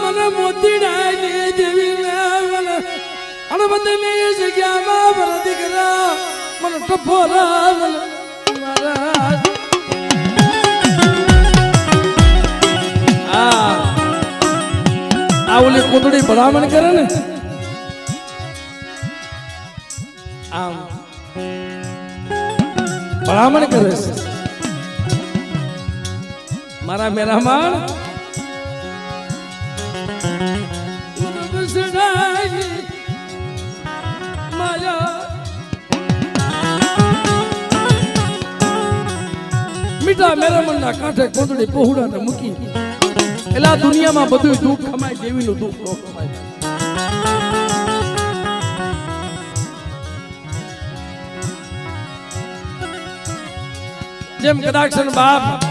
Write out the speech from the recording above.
મને મોતીડા દેવી મને અણબદની જગ્યામાં ભર દીકરા મને ટપોરા મારા આ ઓલી કોતડી ભલામણ કરે ને આમ ભલામણ કરે છે મારા મેરામાન મીઠા મેરામણ ના કાંઠે કોતડી પહોળા ને મૂકી એલા દુનિયામાં બધું દુઃખ ખમાય દેવીનું દુઃખ ન ખમાય જેમ કદાચ બાપ